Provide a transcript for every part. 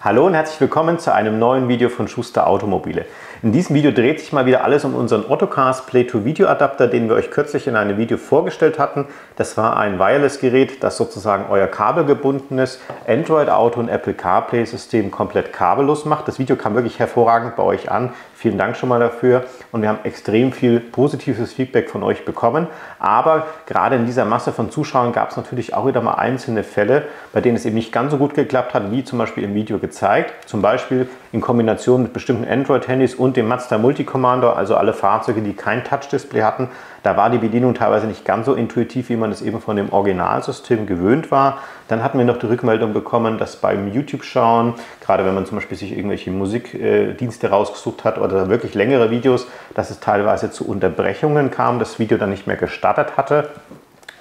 Hallo und herzlich willkommen zu einem neuen Video von Schuster Automobile. In diesem Video dreht sich mal wieder alles um unseren Ottocast Play-to-Video-Adapter, den wir euch kürzlich in einem Video vorgestellt hatten. Das war ein Wireless-Gerät, das sozusagen euer kabelgebundenes Android Auto und Apple CarPlay-System komplett kabellos macht. Das Video kam wirklich hervorragend bei euch an. Vielen Dank schon mal dafür und wir haben extrem viel positives Feedback von euch bekommen. Aber gerade in dieser Masse von Zuschauern gab es natürlich auch wieder mal einzelne Fälle, bei denen es eben nicht ganz so gut geklappt hat, wie zum Beispiel im Video gezeigt. Zum Beispiel in Kombination mit bestimmten Android-Handys und dem Mazda Multi-Commander, also alle Fahrzeuge, die kein Touch-Display hatten. Da war die Bedienung teilweise nicht ganz so intuitiv, wie man es eben von dem Originalsystem gewöhnt war. Dann hatten wir noch die Rückmeldung bekommen, dass beim YouTube-Schauen, gerade wenn man zum Beispiel sich irgendwelche Musikdienste rausgesucht hat oder wirklich längere Videos, dass es teilweise zu Unterbrechungen kam, das Video dann nicht mehr gestartet hatte.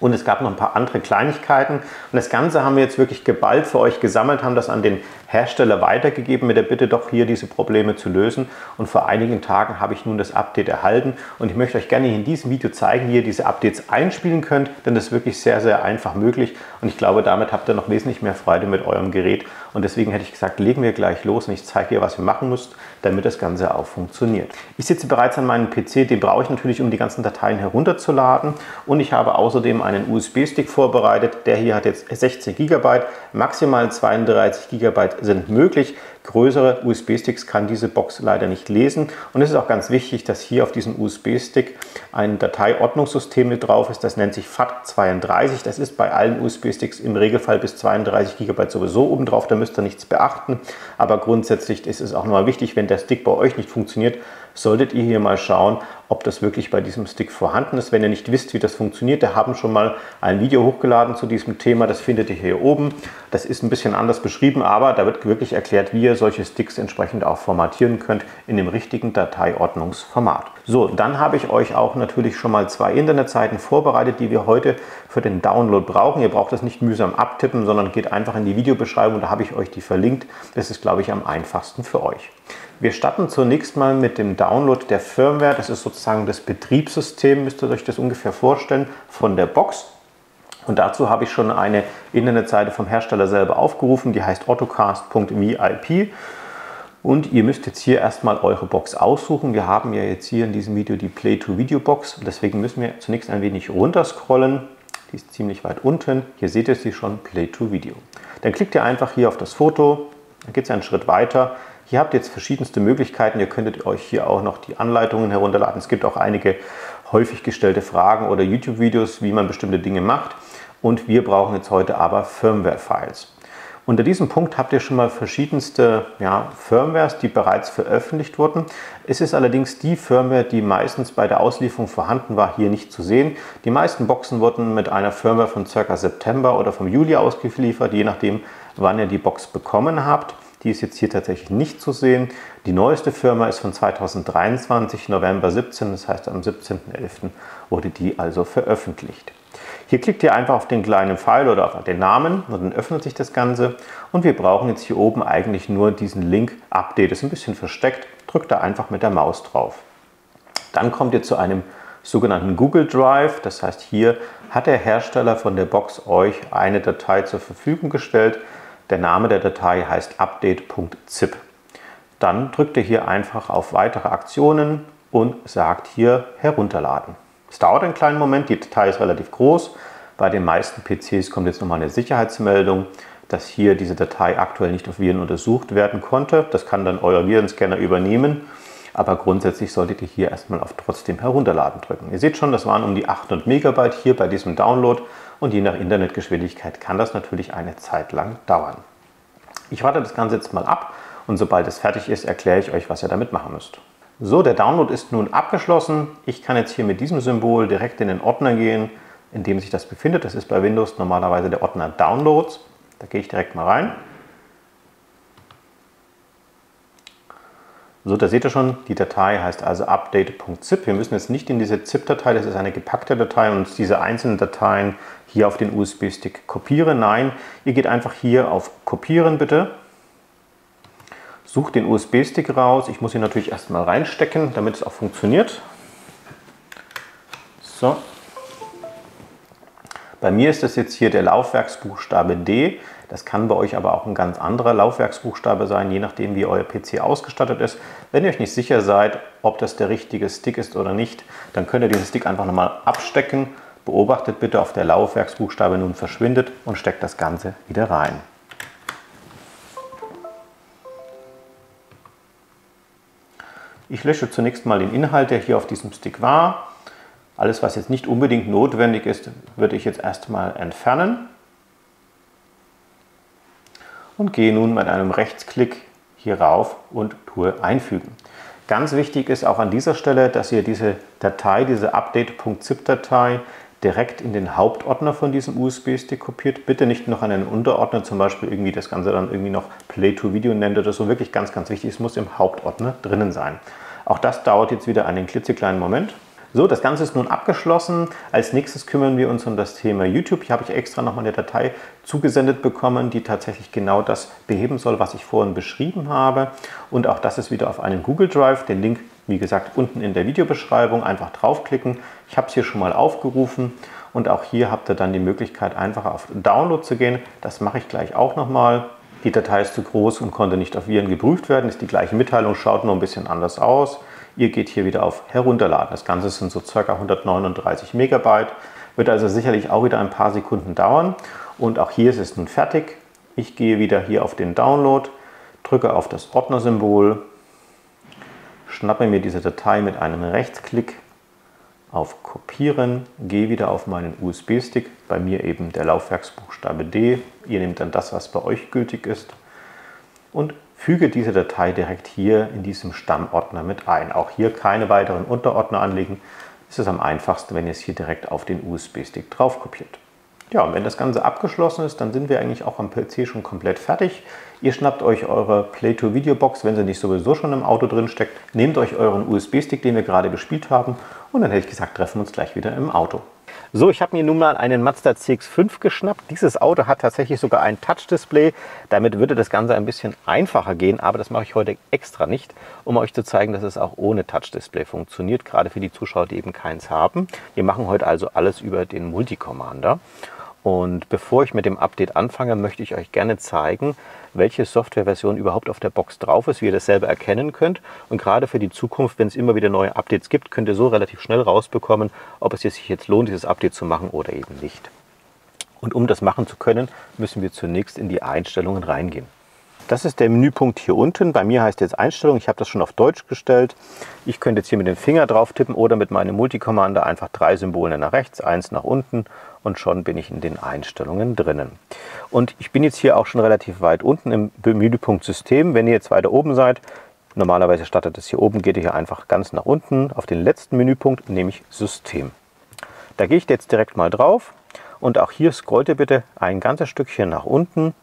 Und es gab noch ein paar andere Kleinigkeiten. Und das Ganze haben wir jetzt wirklich geballt für euch gesammelt, haben das an den Hersteller weitergegeben mit der Bitte, doch hier diese Probleme zu lösen. Und vor einigen Tagen habe ich nun das Update erhalten. Und ich möchte euch gerne in diesem Video zeigen, wie ihr diese Updates einspielen könnt. Denn das ist wirklich sehr, sehr einfach möglich. Und ich glaube, damit habt ihr noch wesentlich mehr Freude mit eurem Gerät. Und deswegen hätte ich gesagt, legen wir gleich los und ich zeige dir, was ihr machen müsst, damit das Ganze auch funktioniert. Ich sitze bereits an meinem PC, den brauche ich natürlich, um die ganzen Dateien herunterzuladen. Und ich habe außerdem einen USB-Stick vorbereitet. Der hier hat jetzt 16 GB, maximal 32 GB sind möglich. Größere USB-Sticks kann diese Box leider nicht lesen. Und es ist auch ganz wichtig, dass hier auf diesem USB-Stick ein Dateiordnungssystem mit drauf ist. Das nennt sich FAT32. Das ist bei allen USB-Sticks im Regelfall bis 32 GB sowieso oben drauf. Da müsst ihr nichts beachten. Aber grundsätzlich ist es auch nochmal wichtig, wenn der Stick bei euch nicht funktioniert, solltet ihr hier mal schauen, ob das wirklich bei diesem Stick vorhanden ist. Wenn ihr nicht wisst, wie das funktioniert, wir haben schon mal ein Video hochgeladen zu diesem Thema. Das findet ihr hier oben. Das ist ein bisschen anders beschrieben, aber da wird wirklich erklärt, wie ihr solche Sticks entsprechend auch formatieren könnt in dem richtigen Dateiordnungsformat. So, dann habe ich euch auch natürlich schon mal 2 Internetseiten vorbereitet, die wir heute für den Download brauchen. Ihr braucht das nicht mühsam abtippen, sondern geht einfach in die Videobeschreibung, da habe ich euch die verlinkt. Das ist, glaube ich, am einfachsten für euch. Wir starten zunächst mal mit dem Download der Firmware. Das ist sozusagen das Betriebssystem, müsst ihr euch das ungefähr vorstellen, von der Box. Und dazu habe ich schon eine Internetseite vom Hersteller selber aufgerufen, die heißt ottocast.vip. Und ihr müsst jetzt hier erstmal eure Box aussuchen. Wir haben ja jetzt hier in diesem Video die Play-to-Video-Box. Deswegen müssen wir zunächst ein wenig runterscrollen. Die ist ziemlich weit unten. Hier seht ihr sie schon, Play-to-Video. Dann klickt ihr einfach hier auf das Foto. Dann geht es einen Schritt weiter. Hier habt ihr jetzt verschiedenste Möglichkeiten. Ihr könntet euch hier auch noch die Anleitungen herunterladen. Es gibt auch einige häufig gestellte Fragen oder YouTube-Videos, wie man bestimmte Dinge macht. Und wir brauchen jetzt heute aber Firmware-Files. Unter diesem Punkt habt ihr schon mal verschiedenste Firmwares, die bereits veröffentlicht wurden. Es ist allerdings die Firmware, die meistens bei der Auslieferung vorhanden war, hier nicht zu sehen. Die meisten Boxen wurden mit einer Firmware von ca. September oder vom Juli ausgeliefert, je nachdem, wann ihr die Box bekommen habt. Die ist jetzt hier tatsächlich nicht zu sehen. Die neueste Firmware ist von 2023, November 17, das heißt am 17.11. wurde die also veröffentlicht. Hier klickt ihr einfach auf den kleinen Pfeil oder auf den Namen und dann öffnet sich das Ganze. Und wir brauchen jetzt hier oben eigentlich nur diesen Link Update. Das ist ein bisschen versteckt, drückt da einfach mit der Maus drauf. Dann kommt ihr zu einem sogenannten Google Drive. Das heißt, hier hat der Hersteller von der Box euch eine Datei zur Verfügung gestellt. Der Name der Datei heißt update.zip. Dann drückt ihr hier einfach auf weitere Aktionen und sagt hier herunterladen. Es dauert einen kleinen Moment, die Datei ist relativ groß. Bei den meisten PCs kommt jetzt nochmal eine Sicherheitsmeldung, dass hier diese Datei aktuell nicht auf Viren untersucht werden konnte. Das kann dann euer Virenscanner übernehmen. Aber grundsätzlich solltet ihr hier erstmal auf trotzdem herunterladen drücken. Ihr seht schon, das waren um die 800 MB hier bei diesem Download. Und je nach Internetgeschwindigkeit kann das natürlich eine Zeit lang dauern. Ich warte das Ganze jetzt mal ab und sobald es fertig ist, erkläre ich euch, was ihr damit machen müsst. So, der Download ist nun abgeschlossen. Ich kann jetzt hier mit diesem Symbol direkt in den Ordner gehen, in dem sich das befindet. Das ist bei Windows normalerweise der Ordner Downloads. Da gehe ich direkt mal rein. So, da seht ihr schon, die Datei heißt also update.zip. Wir müssen jetzt nicht in diese ZIP-Datei, das ist eine gepackte Datei, und diese einzelnen Dateien hier auf den USB-Stick kopieren. Nein, ihr geht einfach hier auf Kopieren bitte. Sucht den USB-Stick raus. Ich muss ihn natürlich erstmal reinstecken, damit es auch funktioniert. So. Bei mir ist das jetzt hier der Laufwerksbuchstabe D. Das kann bei euch aber auch ein ganz anderer Laufwerksbuchstabe sein, je nachdem wie euer PC ausgestattet ist. Wenn ihr euch nicht sicher seid, ob das der richtige Stick ist oder nicht, dann könnt ihr diesen Stick einfach nochmal abstecken. Beobachtet bitte, ob der Laufwerksbuchstabe nun verschwindet und steckt das Ganze wieder rein. Ich lösche zunächst mal den Inhalt, der hier auf diesem Stick war. Alles, was jetzt nicht unbedingt notwendig ist, würde ich jetzt erstmal entfernen. Und gehe nun mit einem Rechtsklick hier rauf und tue einfügen. Ganz wichtig ist auch an dieser Stelle, dass ihr diese Datei, diese update.zip-Datei direkt in den Hauptordner von diesem USB-Stick kopiert. Bitte nicht noch einen Unterordner, zum Beispiel irgendwie das Ganze dann irgendwie noch Play-to-Video nennt oder so. Wirklich ganz, ganz wichtig, es muss im Hauptordner drinnen sein. Auch das dauert jetzt wieder einen klitzekleinen Moment. So, das Ganze ist nun abgeschlossen. Als nächstes kümmern wir uns um das Thema YouTube. Hier habe ich extra nochmal eine Datei zugesendet bekommen, die tatsächlich genau das beheben soll, was ich vorhin beschrieben habe. Und auch das ist wieder auf einem Google Drive. Den Link, wie gesagt, unten in der Videobeschreibung. Einfach draufklicken. Ich habe es hier schon mal aufgerufen. Und auch hier habt ihr dann die Möglichkeit, einfach auf Download zu gehen. Das mache ich gleich auch nochmal. Die Datei ist zu groß und konnte nicht auf Viren geprüft werden. Ist die gleiche Mitteilung, schaut nur ein bisschen anders aus. Ihr geht hier wieder auf Herunterladen. Das Ganze sind so ca. 139 Megabyte. Wird also sicherlich auch wieder ein paar Sekunden dauern. Und auch hier ist es nun fertig. Ich gehe wieder hier auf den Download, drücke auf das Ordnersymbol, schnappe mir diese Datei mit einem Rechtsklick auf Kopieren, gehe wieder auf meinen USB-Stick, bei mir eben der Laufwerksbuchstabe D. Ihr nehmt dann das, was bei euch gültig ist, und füge diese Datei direkt hier in diesem Stammordner mit ein. Auch hier keine weiteren Unterordner anlegen. Es ist am einfachsten, wenn ihr es hier direkt auf den USB-Stick drauf kopiert. Ja, und wenn das Ganze abgeschlossen ist, dann sind wir eigentlich auch am PC schon komplett fertig. Ihr schnappt euch eure Play-to-Video-Box, wenn sie nicht sowieso schon im Auto drin steckt. Nehmt euch euren USB-Stick, den wir gerade gespielt haben, und dann hätte ich gesagt, treffen wir uns gleich wieder im Auto. So, ich habe mir nun mal einen Mazda CX-5 geschnappt. Dieses Auto hat tatsächlich sogar ein Touch-Display. Damit würde das Ganze ein bisschen einfacher gehen, aber das mache ich heute extra nicht, um euch zu zeigen, dass es auch ohne Touch-Display funktioniert, gerade für die Zuschauer, die eben keins haben. Wir machen heute also alles über den Multi-Commander. Und bevor ich mit dem Update anfange, möchte ich euch gerne zeigen, welche Softwareversion überhaupt auf der Box drauf ist, wie ihr das selber erkennen könnt. Und gerade für die Zukunft, wenn es immer wieder neue Updates gibt, könnt ihr so relativ schnell rausbekommen, ob es sich jetzt lohnt, dieses Update zu machen oder eben nicht. Und um das machen zu können, müssen wir zunächst in die Einstellungen reingehen. Das ist der Menüpunkt hier unten. Bei mir heißt jetzt Einstellungen. Ich habe das schon auf Deutsch gestellt. Ich könnte jetzt hier mit dem Finger drauf tippen oder mit meinem Multi-Commander einfach 3 Symbole nach rechts, 1 nach unten, und schon bin ich in den Einstellungen drinnen. Und ich bin jetzt hier auch schon relativ weit unten im Menüpunkt System. Wenn ihr jetzt weiter oben seid, normalerweise startet es hier oben, geht ihr hier einfach ganz nach unten auf den letzten Menüpunkt, nämlich System. Da gehe ich jetzt direkt mal drauf und auch hier scrollt ihr bitte ein ganzes Stückchen nach unten,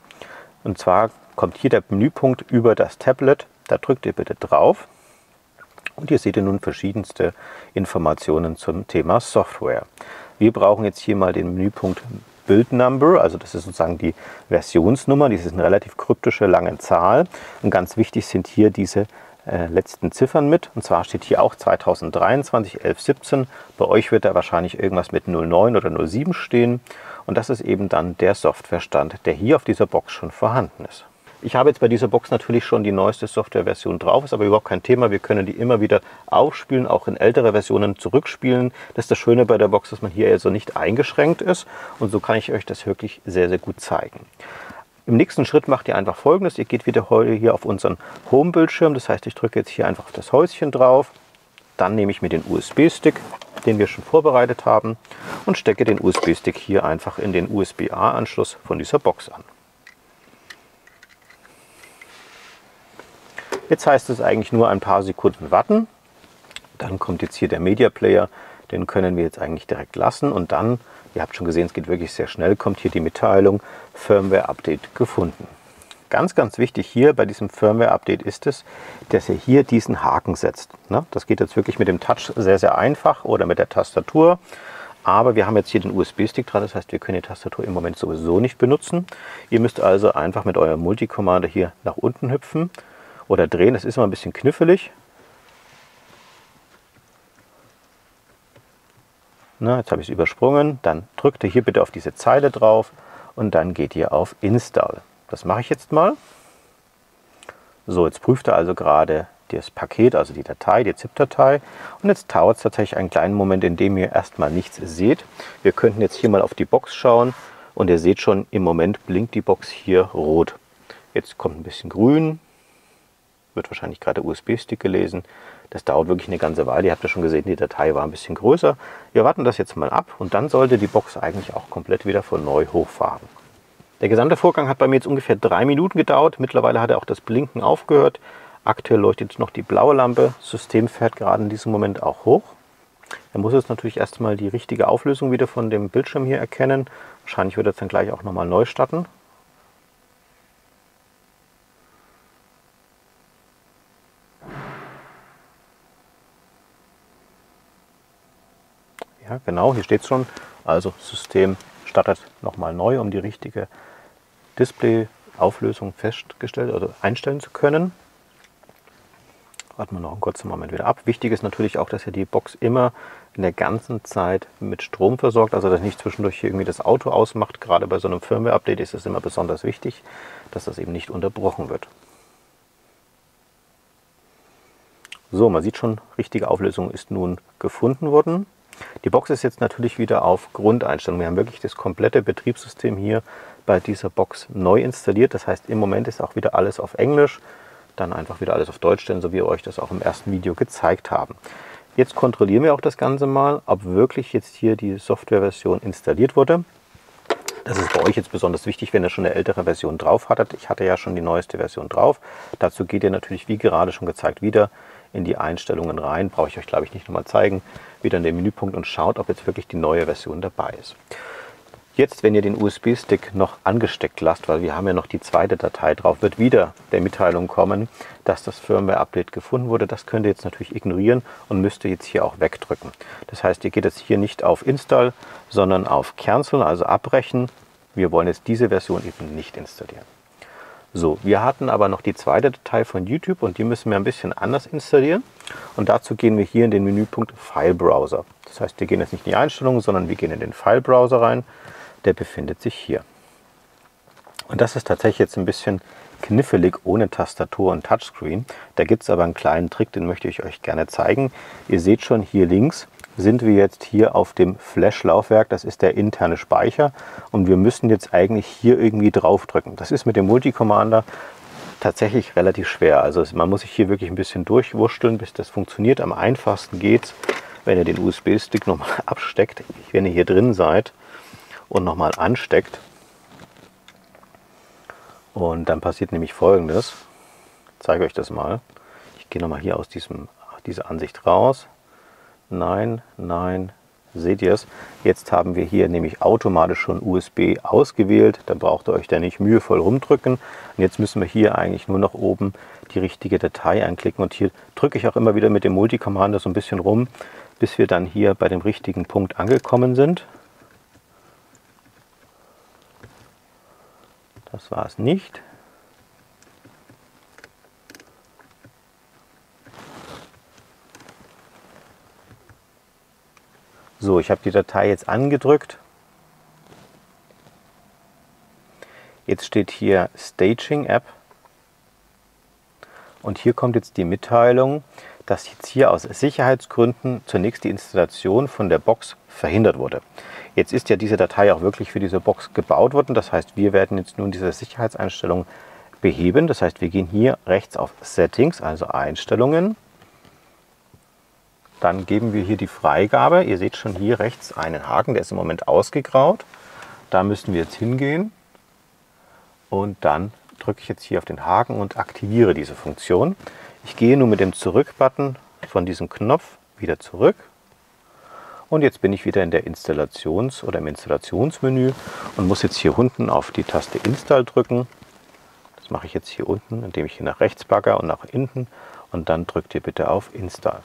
und zwar kommt hier der Menüpunkt über das Tablet. Da drückt ihr bitte drauf und hier seht ihr nun verschiedenste Informationen zum Thema Software. Wir brauchen jetzt hier mal den Menüpunkt Build Number, also das ist sozusagen die Versionsnummer. Dies ist eine relativ kryptische lange Zahl, und ganz wichtig sind hier diese letzten Ziffern mit. Und zwar steht hier auch 2023 11/17. Bei euch wird da wahrscheinlich irgendwas mit 09 oder 07 stehen. Und das ist eben dann der Softwarestand, der hier auf dieser Box schon vorhanden ist. Ich habe jetzt bei dieser Box natürlich schon die neueste Softwareversion drauf, ist aber überhaupt kein Thema. Wir können die immer wieder aufspielen, auch in ältere Versionen zurückspielen. Das ist das Schöne bei der Box, dass man hier also nicht eingeschränkt ist. Und so kann ich euch das wirklich sehr, sehr gut zeigen. Im nächsten Schritt macht ihr einfach Folgendes. Ihr geht wieder hier auf unseren Home-Bildschirm. Das heißt, ich drücke jetzt hier einfach auf das Häuschen drauf. Dann nehme ich mir den USB-Stick, den wir schon vorbereitet haben, und stecke den USB-Stick hier einfach in den USB-A-Anschluss von dieser Box an. Jetzt heißt es eigentlich nur ein paar Sekunden warten. Dann kommt jetzt hier der Media Player. Den können wir jetzt eigentlich direkt lassen. Und dann, ihr habt schon gesehen, es geht wirklich sehr schnell, kommt hier die Mitteilung, Firmware Update gefunden. Ganz, ganz wichtig hier bei diesem Firmware Update ist es, dass ihr hier diesen Haken setzt. Das geht jetzt wirklich mit dem Touch sehr, sehr einfach oder mit der Tastatur. Aber wir haben jetzt hier den USB-Stick dran, das heißt, wir können die Tastatur im Moment sowieso nicht benutzen. Ihr müsst also einfach mit eurem Multi-Commander hier nach unten hüpfen oder drehen. Das ist immer ein bisschen knifflig. Na, jetzt habe ich es übersprungen. Dann drückt ihr hier bitte auf diese Zeile drauf und dann geht ihr auf Install. Das mache ich jetzt mal. So, jetzt prüft er also gerade das Paket, also die Datei, die ZIP-Datei. Und jetzt dauert es tatsächlich einen kleinen Moment, in dem ihr erstmal nichts seht. Wir könnten jetzt hier mal auf die Box schauen und ihr seht schon, im Moment blinkt die Box hier rot. Jetzt kommt ein bisschen grün, wird wahrscheinlich gerade der USB-Stick gelesen. Das dauert wirklich eine ganze Weile. Ihr habt ja schon gesehen, die Datei war ein bisschen größer. Wir warten das jetzt mal ab und dann sollte die Box eigentlich auch komplett wieder von neu hochfahren. Der gesamte Vorgang hat bei mir jetzt ungefähr 3 Minuten gedauert. Mittlerweile hat er auch das Blinken aufgehört. Aktuell leuchtet noch die blaue Lampe. Das System fährt gerade in diesem Moment auch hoch. Er muss jetzt natürlich erstmal die richtige Auflösung wieder von dem Bildschirm hier erkennen. Wahrscheinlich wird er dann gleich auch nochmal neu starten. Ja, genau, hier steht es schon. Also System startet nochmal neu, um die richtige Display-Auflösung festgestellt oder einstellen zu können. Warten wir noch einen kurzen Moment wieder ab. Wichtig ist natürlich auch, dass ihr die Box immer in der ganzen Zeit mit Strom versorgt, also dass nicht zwischendurch hier irgendwie das Auto ausmacht. Gerade bei so einem Firmware-Update ist es immer besonders wichtig, dass das eben nicht unterbrochen wird. So, man sieht schon, richtige Auflösung ist nun gefunden worden. Die Box ist jetzt natürlich wieder auf Grundeinstellung. Wir haben wirklich das komplette Betriebssystem hier bei dieser Box neu installiert. Das heißt, im Moment ist auch wieder alles auf Englisch. Dann einfach wieder alles auf Deutsch stellen, so wie wir euch das auch im ersten Video gezeigt haben. Jetzt kontrollieren wir auch das Ganze mal, ob wirklich jetzt hier die Softwareversion installiert wurde. Das ist bei euch jetzt besonders wichtig, wenn ihr schon eine ältere Version drauf hattet. Ich hatte ja schon die neueste Version drauf. Dazu geht ihr natürlich, wie gerade schon gezeigt, wieder in die Einstellungen rein. Brauche ich euch, glaube ich, nicht nochmal zeigen. Wieder in den Menüpunkt und schaut, ob jetzt wirklich die neue Version dabei ist. Jetzt, wenn ihr den USB-Stick noch angesteckt lasst, weil wir haben ja noch die zweite Datei drauf, wird wieder der Mitteilung kommen, dass das Firmware-Update gefunden wurde. Das könnt ihr jetzt natürlich ignorieren und müsst ihr jetzt hier auch wegdrücken. Das heißt, ihr geht jetzt hier nicht auf Install, sondern auf Cancel, also abbrechen. Wir wollen jetzt diese Version eben nicht installieren. So, wir hatten aber noch die zweite Datei von YouTube und die müssen wir ein bisschen anders installieren. Und dazu gehen wir hier in den Menüpunkt File Browser. Das heißt, wir gehen jetzt nicht in die Einstellungen, sondern wir gehen in den File Browser rein. Der befindet sich hier. Und das ist tatsächlich jetzt ein bisschen knifflig ohne Tastatur und Touchscreen. Da gibt es aber einen kleinen Trick, den möchte ich euch gerne zeigen. Ihr seht schon, hier links sind wir jetzt hier auf dem Flash-Laufwerk. Das ist der interne Speicher. Und wir müssen jetzt eigentlich hier irgendwie drauf drücken. Das ist mit dem Multi-Commander tatsächlich relativ schwer. Also man muss sich hier wirklich ein bisschen durchwurschteln, bis das funktioniert. Am einfachsten geht es, wenn ihr den USB-Stick nochmal absteckt, wenn ihr hier drin seid und nochmal ansteckt. Und dann passiert nämlich Folgendes. Ich zeige euch das mal. Ich gehe nochmal hier aus dieser Ansicht raus. Nein, nein, seht ihr es? Jetzt haben wir hier nämlich automatisch schon USB ausgewählt. Da braucht ihr euch da nicht mühevoll rumdrücken. Und jetzt müssen wir hier eigentlich nur noch oben die richtige Datei anklicken. Und hier drücke ich auch immer wieder mit dem Multi-Commander so ein bisschen rum, bis wir dann hier bei dem richtigen Punkt angekommen sind. Das war es nicht. So, ich habe die Datei jetzt angedrückt. Jetzt steht hier Staging App. Und hier kommt jetzt die Mitteilung, dass jetzt hier aus Sicherheitsgründen zunächst die Installation von der Box verhindert wurde. Jetzt ist ja diese Datei auch wirklich für diese Box gebaut worden. Das heißt, wir werden jetzt nun diese Sicherheitseinstellung beheben. Das heißt, wir gehen hier rechts auf Settings, also Einstellungen. Dann geben wir hier die Freigabe. Ihr seht schon hier rechts einen Haken, der ist im Moment ausgegraut. Da müssen wir jetzt hingehen. Und dann drücke ich jetzt hier auf den Haken und aktiviere diese Funktion. Ich gehe nun mit dem Zurück-Button von diesem Knopf wieder zurück. Und jetzt bin ich wieder in der im Installationsmenü und muss jetzt hier unten auf die Taste Install drücken. Das mache ich jetzt hier unten, indem ich hier nach rechts bagger und nach hinten. Und dann drückt ihr bitte auf Install.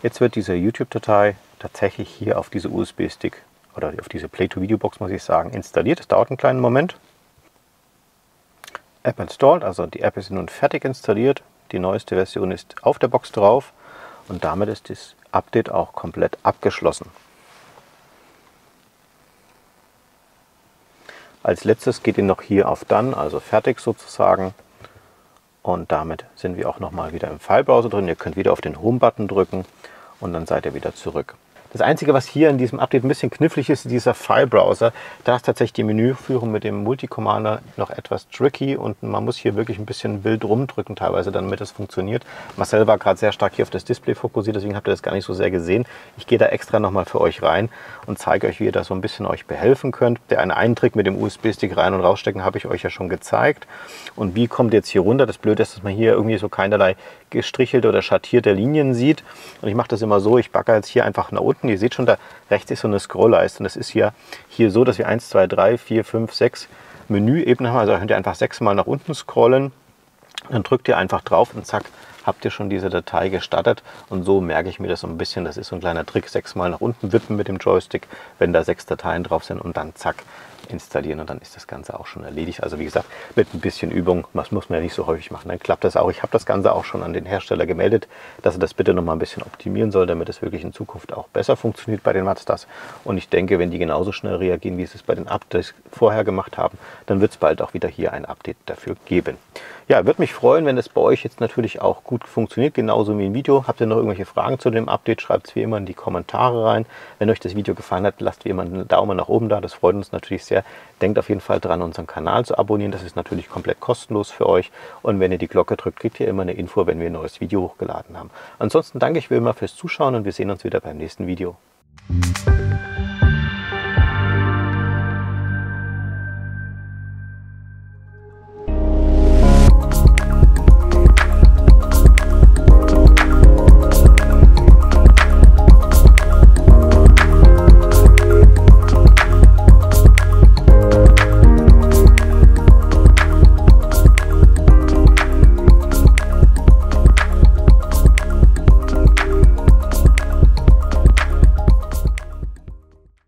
Jetzt wird diese YouTube-Datei tatsächlich hier auf diese USB-Stick oder auf diese Play-to-Video-Box, muss ich sagen, installiert. Das dauert einen kleinen Moment. App installed, also die App ist nun fertig installiert. Die neueste Version ist auf der Box drauf und damit ist das Update auch komplett abgeschlossen. Als letztes geht ihr noch hier auf Done, also fertig sozusagen. Und damit sind wir auch nochmal wieder im File-Browser drin. Ihr könnt wieder auf den Home-Button drücken und dann seid ihr wieder zurück. Das Einzige, was hier in diesem Update ein bisschen knifflig ist, ist dieser File-Browser. Da ist tatsächlich die Menüführung mit dem Multi-Commander noch etwas tricky und man muss hier wirklich ein bisschen wild rumdrücken teilweise, damit es funktioniert. Marcel war gerade sehr stark hier auf das Display fokussiert, deswegen habt ihr das gar nicht so sehr gesehen. Ich gehe da extra nochmal für euch rein und zeige euch, wie ihr da so ein bisschen euch behelfen könnt. Der einen Trick mit dem USB-Stick rein und rausstecken habe ich euch ja schon gezeigt. Und wie kommt ihr jetzt hier runter? Das Blöde ist, dass man hier irgendwie so keinerlei gestrichelte oder schattierte Linien sieht. Und ich mache das immer so, ich bagger jetzt hier einfach nach unten. Ihr seht schon, da rechts ist so eine Scrollleiste. Und das ist hier so, dass wir 1, 2, 3, 4, 5, 6 Menüebenen haben. Also könnt ihr einfach 6 Mal nach unten scrollen. Dann drückt ihr einfach drauf und zack, habt ihr schon diese Datei gestartet. Und so merke ich mir das so ein bisschen. Das ist so ein kleiner Trick. 6 Mal nach unten wippen mit dem Joystick, wenn da 6 Dateien drauf sind und dann zack, installieren und dann ist das Ganze auch schon erledigt. Also wie gesagt, mit ein bisschen Übung, das muss man ja nicht so häufig machen, dann klappt das auch. Ich habe das Ganze auch schon an den Hersteller gemeldet, dass er das bitte noch mal ein bisschen optimieren soll, damit es wirklich in Zukunft auch besser funktioniert bei den Mazdas. Und ich denke, wenn die genauso schnell reagieren, wie sie es bei den Updates vorher gemacht haben, dann wird es bald auch wieder hier ein Update dafür geben. Ja, würde mich freuen, wenn es bei euch jetzt natürlich auch gut funktioniert, genauso wie im Video. Habt ihr noch irgendwelche Fragen zu dem Update, schreibt es wie immer in die Kommentare rein. Wenn euch das Video gefallen hat, lasst wie immer einen Daumen nach oben da, das freut uns natürlich sehr. Denkt auf jeden Fall dran, unseren Kanal zu abonnieren, das ist natürlich komplett kostenlos für euch. Und wenn ihr die Glocke drückt, kriegt ihr immer eine Info, wenn wir ein neues Video hochgeladen haben. Ansonsten danke ich wie immer fürs Zuschauen und wir sehen uns wieder beim nächsten Video.